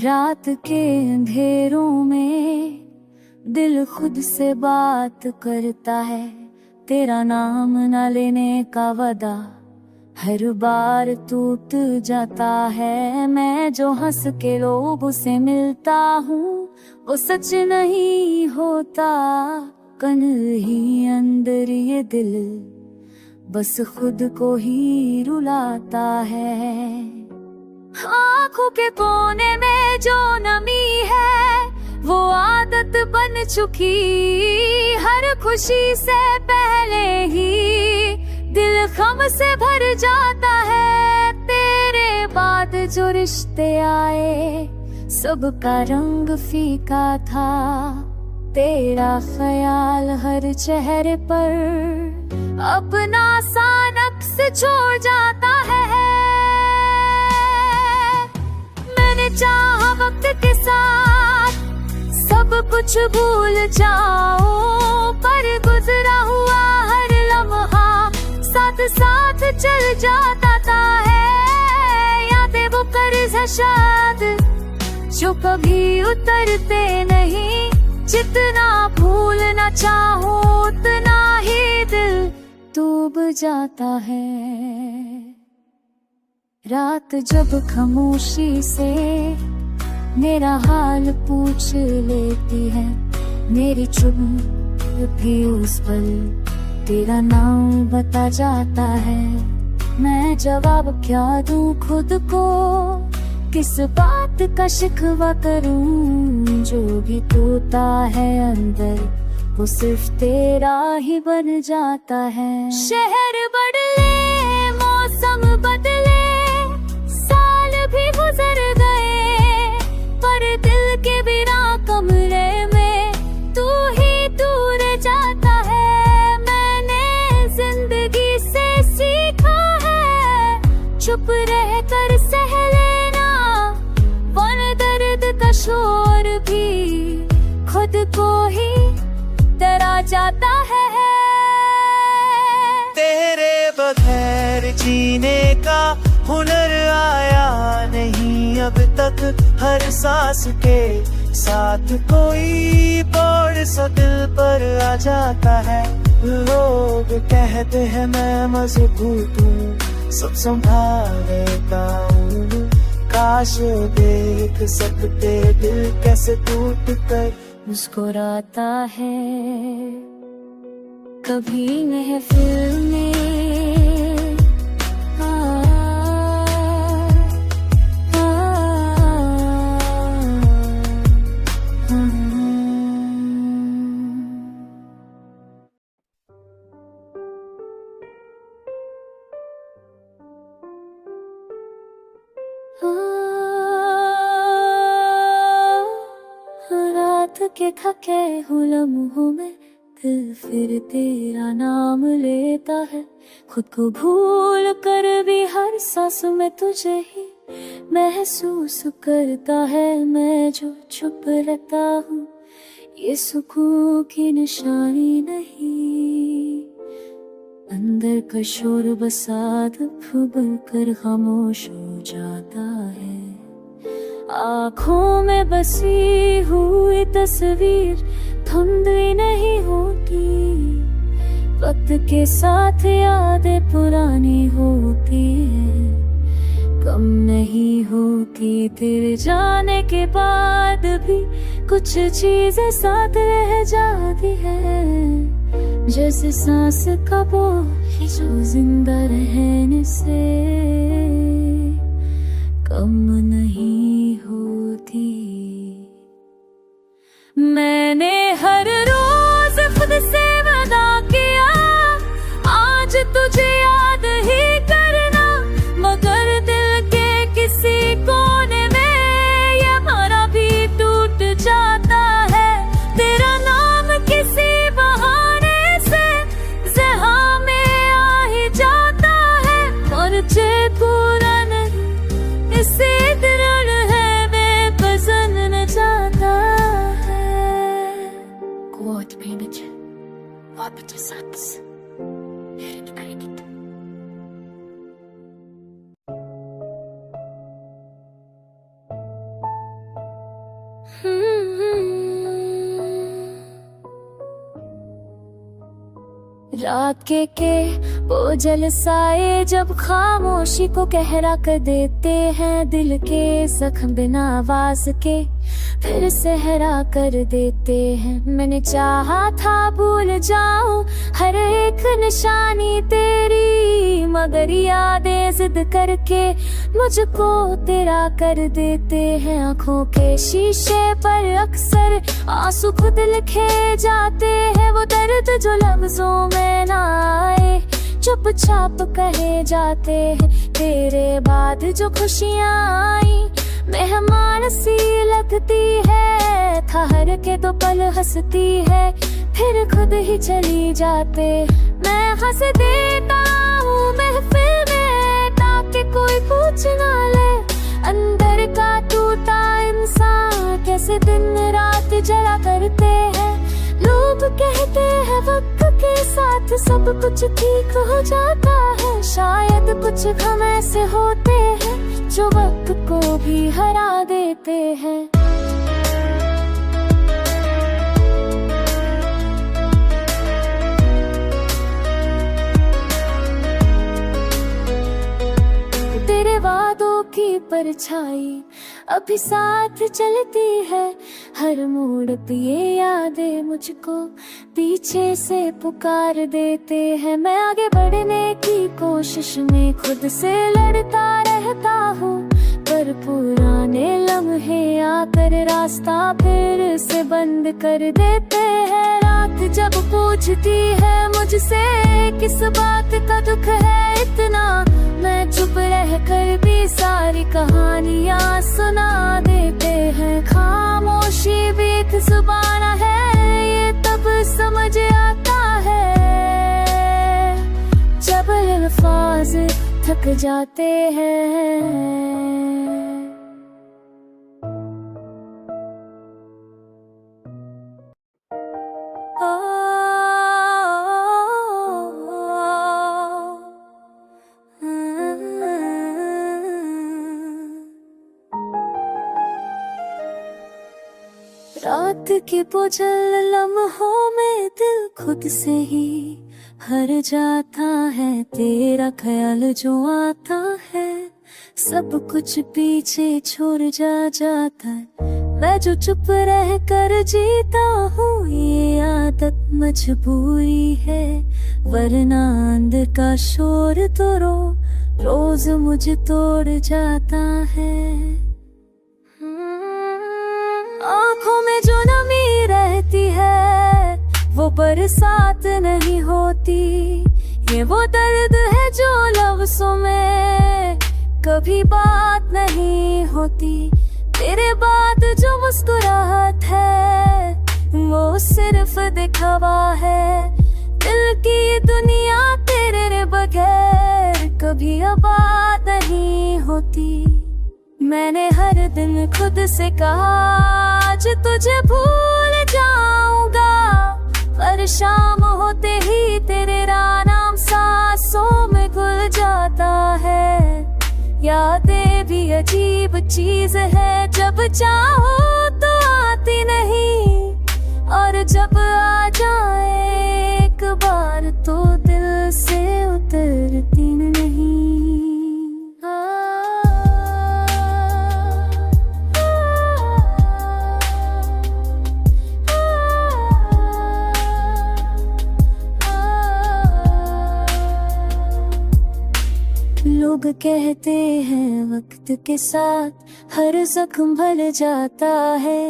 रात के अंधेरों में दिल खुद से बात करता है, तेरा नाम न लेने का वादा हर बार टूट जाता है। मैं जो हंस के लोगों से मिलता हूँ वो सच नहीं होता, कन ही अंदर ये दिल बस खुद को ही रुलाता है। आँखों के कोने में जो नमी है वो आदत बन चुकी, हर खुशी से पहले ही दिल गम से भर जाता है। तेरे बाद जो रिश्ते आए सबका रंग फीका था, तेरा ख्याल हर चेहरे पर अपना सा नक्श छोड़ जाता है। मैंने चाहा वक्त के साथ सब कुछ भूल जाऊं, पर गुजरा हुआ हर लम्हा साथ साथ चल जाता है। यादें वो कर्ज है शायद जो कभी उतरते नहीं, जितना भूलना चाहूं उतना ही दिल डूब जाता है। रात जब खामोशी से मेरा हाल पूछ लेती है, मेरी चुप भी उस पल तेरा नाम बता जाता है। मैं जवाब क्या दूं खुद को, किस बात का शिकवा करूं, जो भी टूटा है अंदर वो सिर्फ तेरा ही बन जाता है। शहर बदले, मौसम बदले, साल भी गुजर गए, पर दिल के बिना कमरे में तू ही दूर जाता है। मैंने जिंदगी से सीखा है चुप रह कर सह लेना, वन दर्द का शोर भी खुद को ही डरा जाता है। तेरे बगैर जीने का हुनर आया नहीं अब तक, हर सांस के साथ कोई बोझ सा दिल पर आ जाता है। लोग कहते हैं मैं मजबूत हूँ, सब संभाल लेता हूँ, काश देख सकते दिल कैसे टूट कर मुस्कुराता है। कभी महफिल में रात के थके हुए लम्हों में दिल फिर तेरा नाम लेता है, खुद को भूल कर भी हर सांस में तुझे ही महसूस करता है। मैं जो चुप रहता हूँ ये सुकून की निशानी नहीं, अंदर का शोर बसात भर कर खामोश हो जाता है। आँखों में बसी हुई तस्वीर धुंधली नहीं होती, वक्त के साथ यादें पुरानी होती है, कम नहीं होती। तेरे जाने के बाद भी कुछ चीजें साथ रह जाती है, जैसे सांस का बोझ जो जिंदा रहने से कम नहीं होती। मैंने हर रोज खुद से वादा किया आज तुझे याद ही करना, मगर दिल के किसी कोने में ये हमारा भी टूट जाता है। तेरा नाम किसी बहाने से जहां में आ ही जाता है, और चेत पूरा नहीं इसे दृढ़ है मैं पसंद न चाहता है। Gott bindet, vad betyder sats? रात के बोझल साए जब खामोशी को गहरा कर देते हैं, दिल के जख्म बिना आवाज के फिर सहरा कर देते हैं। मैंने चाहा था भूल जाऊं हर एक निशानी तेरी, मगर यादें जिद करके मुझको तेरा कर देते हैं। आंखों के शीशे पर अक्सर आंसू खुद लिखे जाते हैं, वो दर्द जो लफ्जों में ना आए चुपचाप कहे जाते हैं। तेरे बाद जो खुशियाँ आई मेहमान सी लगती है, ठहर के तो पल हंसती है फिर खुद ही चली जाते। मैं हंस देता हूँ महफिल में ताकि कोई पूछ ना ले, अंदर का टूटा इंसान कैसे दिन रात जला करते हैं। लोग कहते हैं वक्त के साथ सब कुछ ठीक हो जाता है, शायद कुछ गम ऐसे होते हैं जो वक्त को भी हरा देते हैं। तेरे वादों की परछाई अभी साथ चलती है, हर मोड़ पे ये यादें मुझको पीछे से पुकार देते हैं। मैं आगे बढ़ने की कोशिश में खुद से लड़ता रहता हूँ, पर पुराने लम्हे आकर रास्ता फिर से बंद कर देते हैं। रात जब पूछती है मुझसे किस बात का दुख है इतना, मैं चुप रह कर भी सारी कहानियाँ सुना देते हैं। खामोशी भी एक जुबान है ये तब समझ आता है, जब अल्फाज थक जाते हैं। रात के बोझल लम्हों में दिल खुद से ही हर जाता है, तेरा ख्याल जो आता है सब कुछ पीछे छोड़ जाता है। मैं जो चुप रह कर जीता हूँ ये आदत मजबूरी है, वरना अंदर का शोर तो रोज मुझे तोड़ जाता है। आँखों में जो नमी रहती है वो बरसात नहीं होती, ये वो दर्द है जो लफ्जों में कभी बात नहीं होती। तेरे बाद जो मुस्कुराहट है वो सिर्फ दिखावा है, दिल की दुनिया तेरे बगैर कभी आबाद नहीं होती। मैंने हर दिन खुद से कहा आज तुझे भूल जाऊंगा, पर शाम होते ही तेरा नाम सांसों में घुल जाता है। यादें भी अजीब चीज है, जब चाहो तो आती नहीं, और जब आ जाए एक बार तो दिल से उतरती नहीं। लोग कहते हैं वक्त के साथ हर जख्म भर जाता है,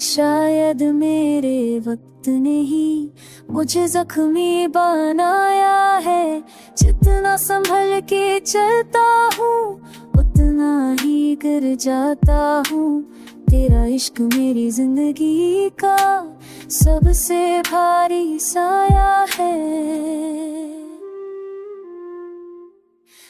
शायद मेरे वक्त ने ही मुझे जख्मी बनाया है। जितना संभल के चलता हूँ उतना ही गिर जाता हूँ, तेरा इश्क मेरी जिंदगी का सबसे भारी साया है।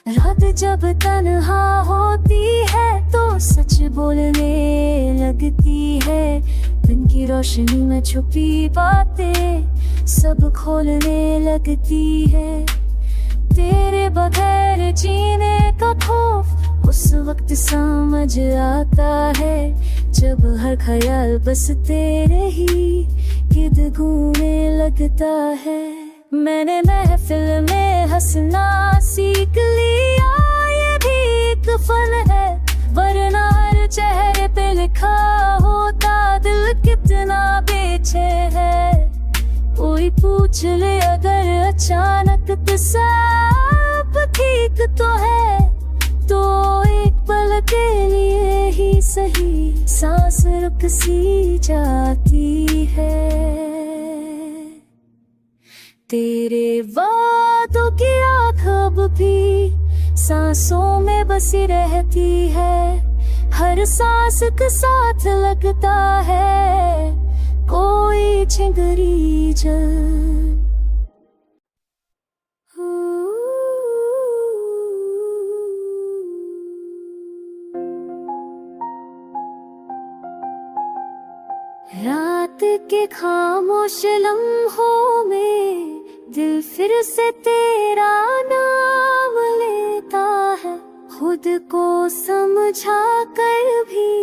रात जब तन्हा होती है तो सच बोलने लगती है, दिन की रोशनी में छुपी बातें सब खोलने लगती है। तेरे बगैर जीने का खौफ उस वक्त समझ आता है जब हर ख्याल बस तेरे ही गिर्द घूमने लगता है। मैंने महफिल में हंसना सीख लिया, ये भी एक फन है, वरना हर चेहरे पे लिखा होता दिल कितना बेचैन है। कोई पूछ ले अगर अचानक तो सब ठीक तो है, तो एक पल के लिए ही सही सांस रुक सी जाती है। तेरे वादों की आँख अब भी सांसों में बसी रहती है, हर सांस के साथ लगता है कोई चिंगारी जल। रात के खामोश लम्हों में दिल फिर से तेरा नाम लेता है, खुद को समझा कर भी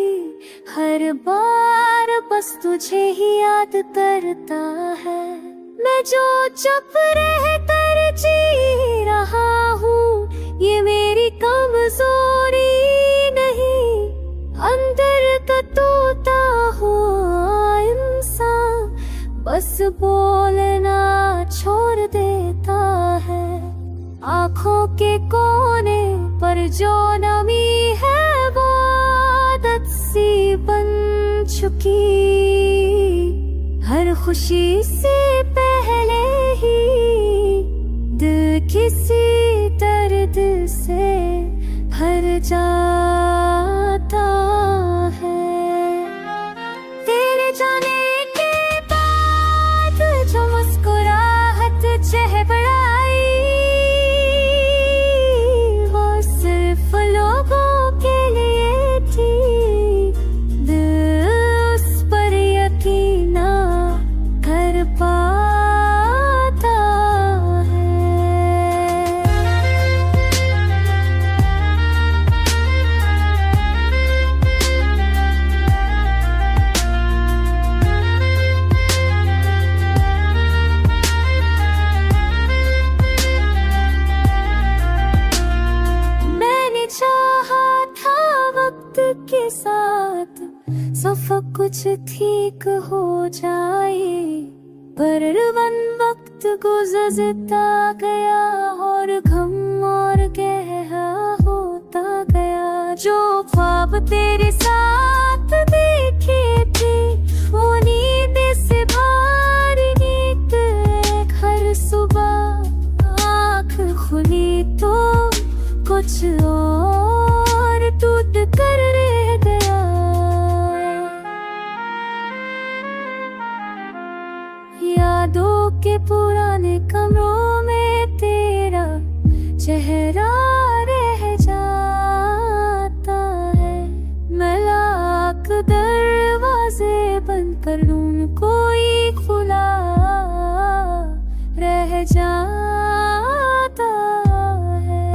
हर बार बस तुझे ही याद करता है। मैं जो चुप रह कर जी रहा हूँ ये मेरी कमजोरी नहीं, अंदर का तोता हुआ इंसान बस बोलना छोड़ देता है। आँखों के कोने पर जो नमी है वो आदत सी बन चुकी, हर खुशी से पहले ही दिल किसी दर्द से भर जाता है। तेरे जाने के बाद जो मुस्कुराहट चेहराई वो सिर्फ लोगों के लिए थी, दिल उस पर यकीन ना कर पाता है। मैंने चाहा था वक्त के साथ सब कुछ ठीक हो जाए, पर वन वक्त गुजरता गया और गम और गहरा होता गया। जो ख्वाब तेरे साथ देखे थे वो नींद से भारी निकले, हर सुबह आँख खुली तो कुछ और टूट कर रह गया। यादों के पुराने कमरों में तेरा चेहरा रह जाता है। मैं लाख दरवाजे बंद कर लूं कोई खुला रह जाता है।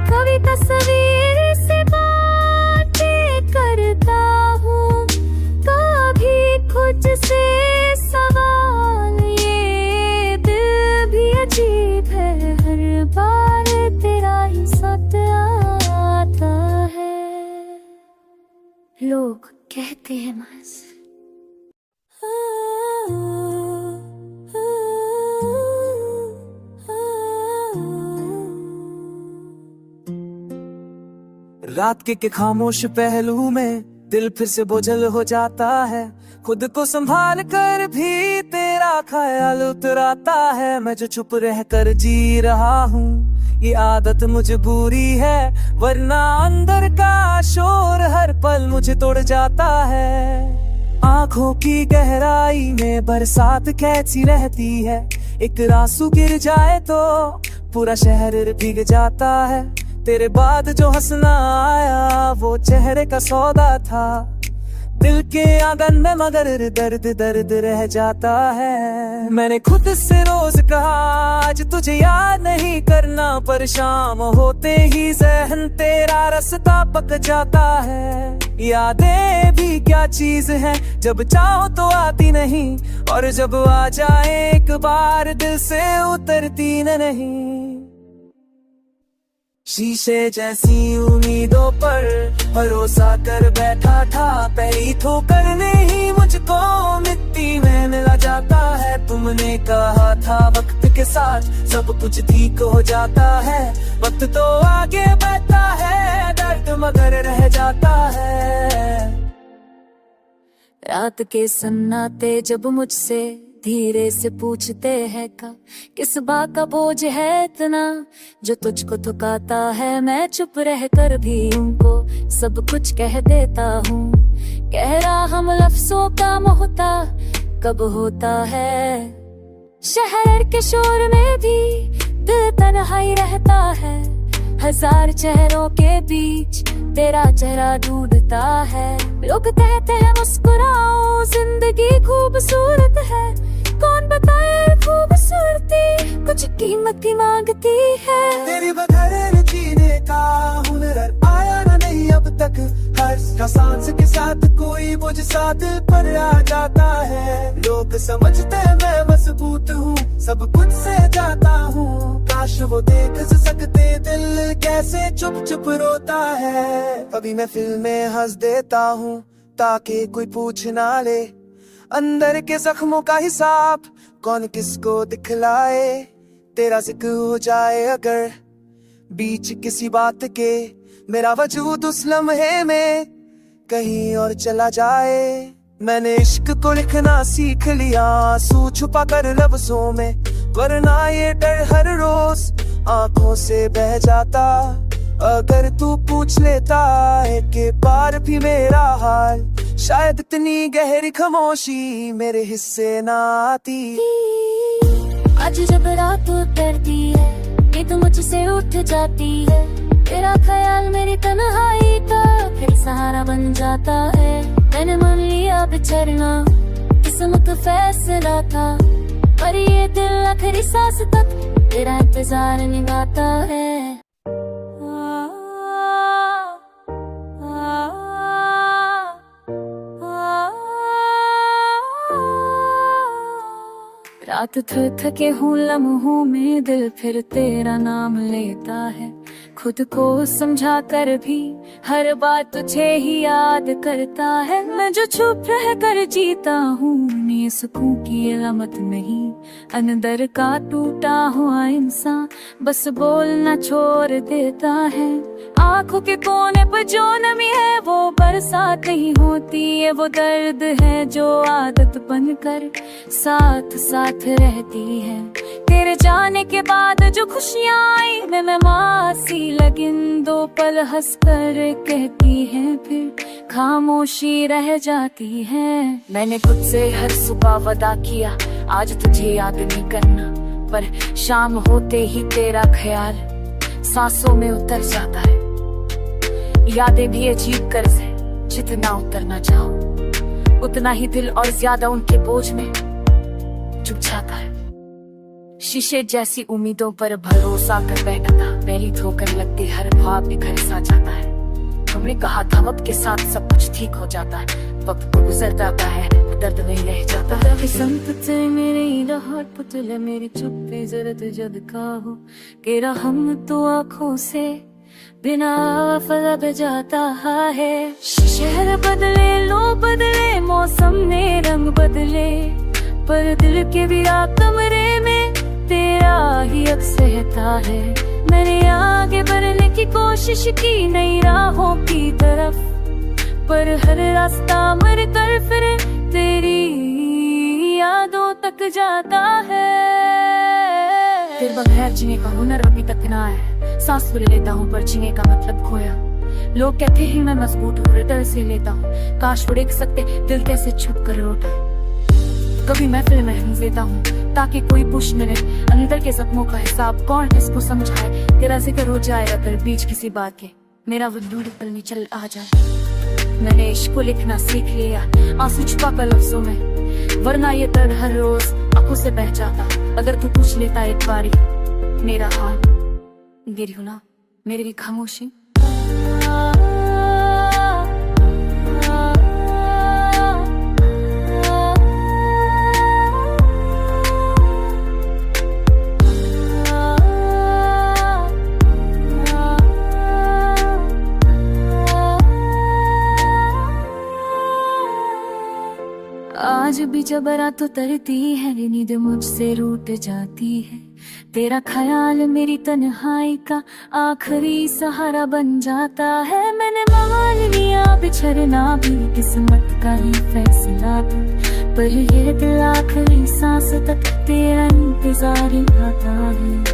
कभी तस्वीर से बातें करता हूँ, कभी खुद से सवाल, ये दिल भी अजीब है, हर बार तेरा ही साथ आता है। लोग कहते हैं बस रात के खामोश पहलू में दिल फिर से बोझल हो जाता है, खुद को संभाल कर भी तेरा ख्याल उतराता है। मैं जो चुप रह कर जी रहा हूँ ये आदत मजबूरी है, वरना अंदर का शोर हर पल मुझे तोड़ जाता है। आँखों की गहराई में बरसात कैसी रहती है, एक आंसू गिर जाए तो पूरा शहर भीग जाता है। तेरे बाद जो हंसना आया वो चेहरे का सौदा था, दिल के आंगन में मगर दर्द दर्द रह जाता है। मैंने खुद से रोज कहा आज तुझे याद नहीं करना, पर शाम होते ही ज़हन तेरा रास्ता पक जाता है। यादें भी क्या चीज है, जब चाहो तो आती नहीं, और जब आ जाए एक बार दिल से उतरती नहीं। शीशे जैसी उम्मीदों पर भरोसा कर बैठा था, पहली ठोकर ने ही मुझको मिट्टी में मिला जाता है। तुमने कहा था वक्त के साथ सब कुछ ठीक हो जाता है, वक्त तो आगे बढ़ता है, दर्द मगर रह जाता है। रात के सन्नाटे जब मुझसे धीरे से पूछते हैं का किस बात का बोझ है इतना जो तुझको थकाता है, मैं चुप रह कर भी उनको सब कुछ कह देता हूँ। कह रहा हम लफ्जों का मोहता कब होता है, शहर के शोर में भी दिल तन्हाई रहता है। हजार चेहरों के बीच तेरा चेहरा ढूंढता है, लोग कहते हैं मुस्कुराओ जिंदगी खूबसूरत है, कौन बताए खूबसूरती कुछ कीमत ही मांगती है। तेरी बगैर जीने का हुनर आया ना नहीं अब तक, हर सांस के साथ कोई मुझ साथ पर आ जाता है। लोग समझते हैं मैं मजबूत हूँ, सब कुछ से जाता हूँ, काश वो देख सकते दिल कैसे चुप चुप रोता है। कभी मैं फिल्में हंस देता हूँ ताकि कोई पूछ ना ले, अंदर के जख्मों का हिसाब कौन किसको दिखलाए। तेरा जिक्र हो जाए अगर बीच किसी बात के, मेरा वजूद उस लम्हे में कहीं और चला जाए। मैंने इश्क को लिखना सीख लिया आंसू छुपा कर लफ्जों में, वरना ये डर हर रोज आंखों से बह जाता। अगर तू पूछ लेता है कि बार भी मेरा हाल, शायद इतनी गहरी खामोशी मेरे हिस्से ना आती। आज जब रात उतरती है नींद मुझसे उठ जाती है, तेरा ख्याल मेरी तन्हाई का फिर सहारा बन जाता है। मैंने मान लिया बिछड़ना किस्मत फैसला था, पर ये दिल आखिरी सांस तक तेरा इंतजार निभाता है। रात थके हूँ लम्हों में दिल फिर तेरा नाम लेता है, खुद को समझा कर भी हर बात तुझे ही याद करता है। मैं जो चुप रह कर जीता हूँ ये सुकून की अलामत नहीं, अंदर का टूटा हुआ इंसान बस बोलना छोड़ देता है। आँखों के कोने पर जो नमी है वो बरसात नहीं होती है, वो दर्द है जो आदत बनकर साथ साथ रहती है। तेरे जाने के बाद जो खुशियाँ आई मैं मासी लगिन दो पल हंस कर कहती है, फिर खामोशी रह जाती है। मैंने खुद से हर सुबह वादा किया आज तुझे याद नहीं करना, पर शाम होते ही तेरा ख्याल सांसों में उतर जाता है। यादें भी अजीब कर्ज है, जितना उतरना चाहो उतना ही दिल और ज्यादा उनके बोझ में चुप जाता है। शीशे जैसी उम्मीदों पर भरोसा कर बैठा था, पहली ठोकर लगती हर ख्वाब बिखर सा जाता है। हमने कहा था वक्त के साथ सब कुछ ठीक हो जाता है, वक्त गुजर जाता है दर्द नहीं रह जाता है। संत मेरी राहत पुतले मेरी चुप्पी जरूरत जद का हो, तेरा हम तो आँखों से बिना फल जाता है। शहर बदले लोग बदले मौसम ने रंग बदले, पर दिल के विरा कमरे में तेरा ही अक्स रहता है। मैंने आगे बढ़ने की कोशिश की नई राहों की तरफ, पर हर रास्ता मर कर फिर तेरी यादों तक जाता है। फिर बगैर जीने का हुनर अभी तक ना है, सांस ले लेता हूँ पर जीने का मतलब खोया। लोग कहते हैं मैं मजबूत हूँ हृदय से लेता हूँ, काश वो देख सकते दिल कैसे छुप कर रोता। कभी महफिल में हंस देता हूँ ताकि कोई पूछ मिले अंदर के जख्मों का हिसाब कौन किसको समझाए। तेरा जिक्र हो जाए अगर बीच किसी बात के, मेरा वजूद पल में चल आ जाए। मैंने इश्क को लिखना सीख लिया आंसू छुपा कर लफ्जों में, वरना ये दर्द हर रोज आंखों से बह जाता। अगर तू पूछ लेता एक बारी मेरा हाल, गिरी हो ना मेरी भी खामोशी। आज भी जब रात उतरती है नींद मुझसे रूठ जाती है, तेरा ख्याल मेरी तन्हाई का आखिरी सहारा बन जाता है। मैंने मान लिया बिछड़ना भी किस्मत का ही फैसला था, पर ये दिल आखिरी सांस तक तेरा इंतजार करता है।